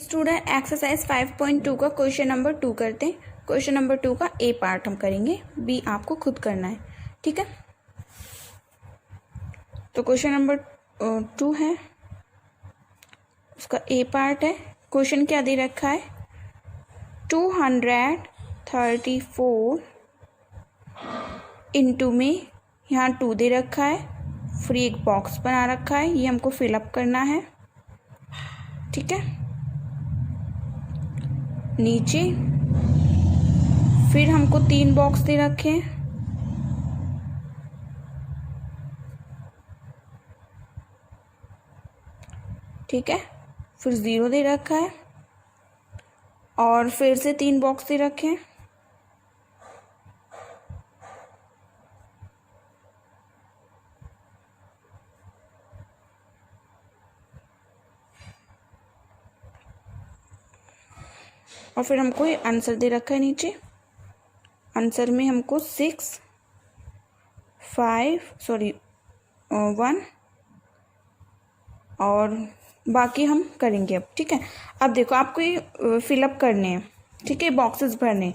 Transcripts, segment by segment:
Student exercise 5.2 का question number 2 करते हैं। क्वेश्चन नंबर 2 का ए पार्ट हम करेंगे, बी आपको खुद करना है, ठीक है। तो क्वेश्चन नंबर 2 है, उसका ए पार्ट है। क्वेश्चन क्या दे रखा है, 234 इंटू में यहाँ 2 दे रखा है, फिर एक बॉक्स बना रखा है, ये हमको फिलअप करना है, ठीक है। नीचे फिर हमको 3 बॉक्स दे रखे हैं, ठीक है। फिर 0 दे रखा है और फिर से 3 बॉक्स दे रखे हैं, और फिर हमको ये आंसर दे रखा है नीचे। आंसर में हमको 1 और बाकी हम करेंगे अब, ठीक है। अब देखो आपको ये फिलअप करने हैं, ठीक है, बॉक्सेस भरने हैं।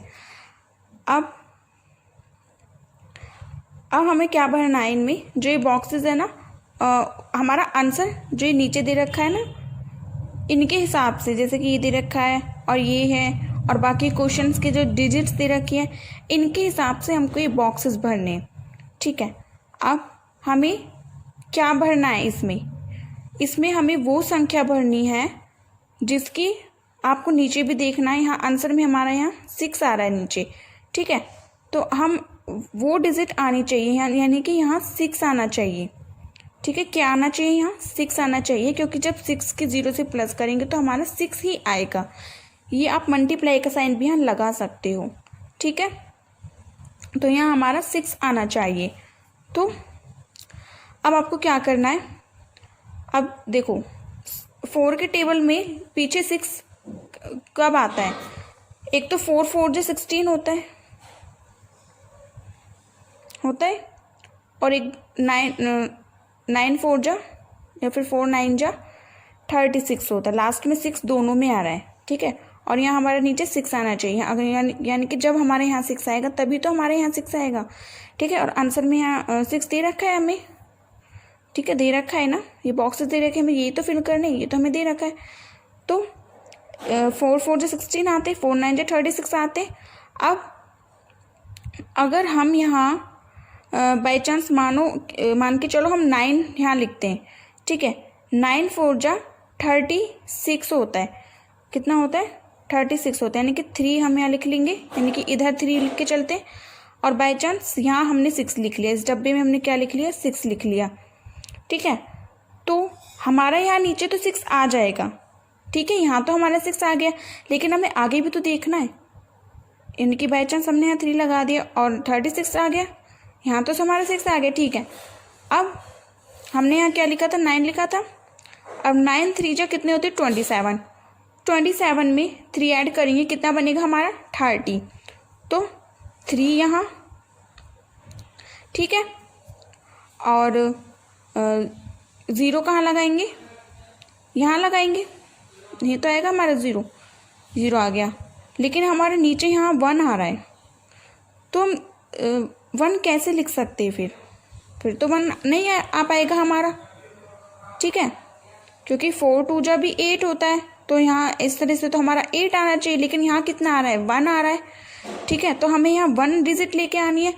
अब हमें क्या भरना है इनमें, जो ये बॉक्सेस है ना, हमारा आंसर जो ये नीचे दे रखा है ना, इनके हिसाब से, जैसे कि ये दे रखा है और ये है और बाकी क्वेश्चंस के जो डिजिट्स दे रखी हैं, इनके हिसाब से हमको ये बॉक्सेस भरने हैं, ठीक है। अब हमें क्या भरना है इसमें हमें वो संख्या भरनी है जिसकी आपको नीचे भी देखना है। यहाँ आंसर में हमारा यहाँ 6 आ रहा है नीचे, ठीक है। तो हम वो डिजिट आनी चाहिए, यानी कि यहाँ 6 आना चाहिए, ठीक है। क्या आना चाहिए, यहाँ 6 आना चाहिए, क्योंकि जब 6 के 0 से प्लस करेंगे तो हमारा 6 ही आएगा। ये आप मल्टीप्लाई का साइन भी यहाँ लगा सकते हो, ठीक है। तो यहाँ हमारा 6 आना चाहिए। तो अब आपको क्या करना है, अब देखो 4 के टेबल में पीछे 6 कब आता है, एक तो 4 4 जो 16 होता है और एक 9 4 जा या फिर 4 9 जा 36 होता है। लास्ट में 6 दोनों में आ रहा है, ठीक है। और यहाँ हमारे नीचे 6 आना चाहिए, अगर यानी कि जब हमारे यहाँ 6 आएगा तभी तो हमारे यहाँ 6 आएगा, ठीक है। और आंसर में यहाँ 6 दे रखा है हमें, ठीक है, दे रखा है ना, ये बॉक्सेस दे रखे हैं हमें, ये तो फिल करने, ये तो हमें दे रखा है। तो 4 4 जो 16 आते, 4 9 जो 36 आते। अब अगर हम यहाँ बाई चांस मान के चलो हम 9 यहाँ लिखते हैं, ठीक है। 9 4 जा 36 होता है, कितना होता है, 36 होता है, यानी कि 3 हम यहाँ लिख लेंगे, यानी कि इधर 3 लिख के चलते हैं। और बाई चांस यहाँ हमने 6 लिख लिया, इस डब्बे में हमने क्या लिख लिया, 6 लिख लिया, ठीक है। तो हमारा यहाँ नीचे तो 6 आ जाएगा, ठीक है। यहाँ तो हमारा 6 आ गया, लेकिन हमें आगे भी तो देखना है, यानी कि बाई चांस हमने यहाँ 3 लगा दिया और 36 आ गया, यहाँ तो हमारा 6 आ गया, ठीक है। अब हमने यहाँ क्या लिखा था, 9 लिखा था। अब 9 3 जा कितने होते, 27 में 3 ऐड करेंगे, कितना बनेगा हमारा, 30। तो 3 यहाँ, ठीक है। और 0 कहाँ लगाएंगे, यहाँ लगाएंगे, ये तो आएगा हमारा 0 आ गया। लेकिन हमारे नीचे यहाँ 1 आ रहा है, तो हम 1 कैसे लिख सकते हैं, फिर तो 1 नहीं आ पाएगा हमारा, ठीक है। क्योंकि 4 2 जा भी 8 होता है, तो यहाँ इस तरह से तो हमारा 8 आना चाहिए, लेकिन यहाँ कितना आ रहा है, 1 आ रहा है, ठीक है। तो हमें यहाँ 1 डिजिट लेके आनी है,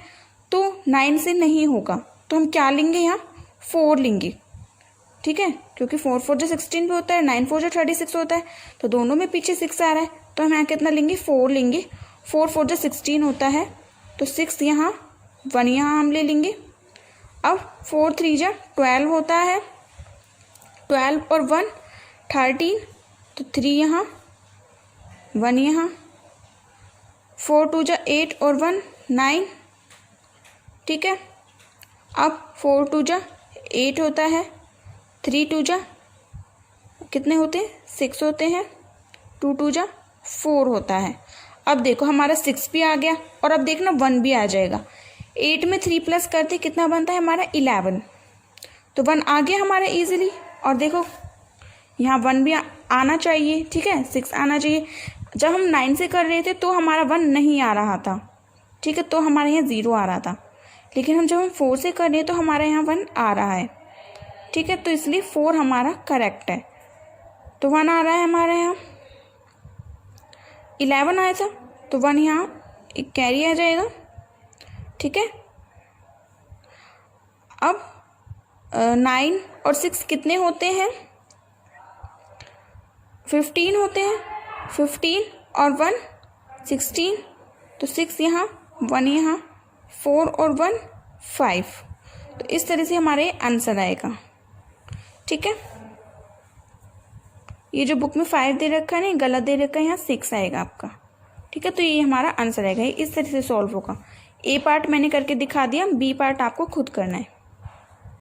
तो 9 से नहीं होगा, तो हम क्या लेंगे, यहाँ 4 लेंगे, ठीक है। क्योंकि 4 4 जो 16 भी होता है, 9 4 जो 36 होता है, तो दोनों में पीछे 6 आ रहा है, तो हम यहाँ कितना लेंगे, 4 लेंगे। 4 4 जो 16 होता है, तो 6 यहाँ, 1 यहाँ हम ले लेंगे। अब 4 3 जा 12 होता है, 12 और 1 13, तो 3 यहाँ, 1 यहाँ। 4 2 जा 8 और 1 9, ठीक है। अब 4 2 जा 8 होता है, 3 2 जा कितने होते हैं, 6 होते हैं, 2 2 जा 4 होता है। अब देखो हमारा 6 भी आ गया, और अब देखना 1 भी आ जाएगा। 8 में 3 प्लस करते कितना बनता है हमारा, 11। तो 1 आ गया हमारा इजीली, और देखो यहाँ 1 भी आना चाहिए, ठीक है, 6 आना चाहिए। जब हम 9 से कर रहे थे तो हमारा 1 नहीं आ रहा था, ठीक है, तो हमारे यहाँ 0 आ रहा था। लेकिन जब हम 4 से कर रहे हैं तो हमारे यहाँ 1 आ रहा है, ठीक है, तो इसलिए 4 हमारा करेक्ट है। तो 1 आ रहा है हमारे यहाँ। 11 आया था तो 1 यहाँ एक कैरी आ जाएगा, ठीक है। अब 9 और 6 कितने होते हैं? 15 होते हैं। 15 और 1 16, तो 6 यहाँ, 1 यहाँ, 4 और 1 5। तो इस तरह से हमारे आंसर आएगा, ठीक है। ये जो बुक में 5 दे रखा है ना, गलत दे रखा है, यहाँ 6 आएगा आपका, ठीक है। तो ये हमारा आंसर आएगा, इस तरह से सॉल्व होगा। ए पार्ट मैंने करके दिखा दिया, बी पार्ट आपको खुद करना है।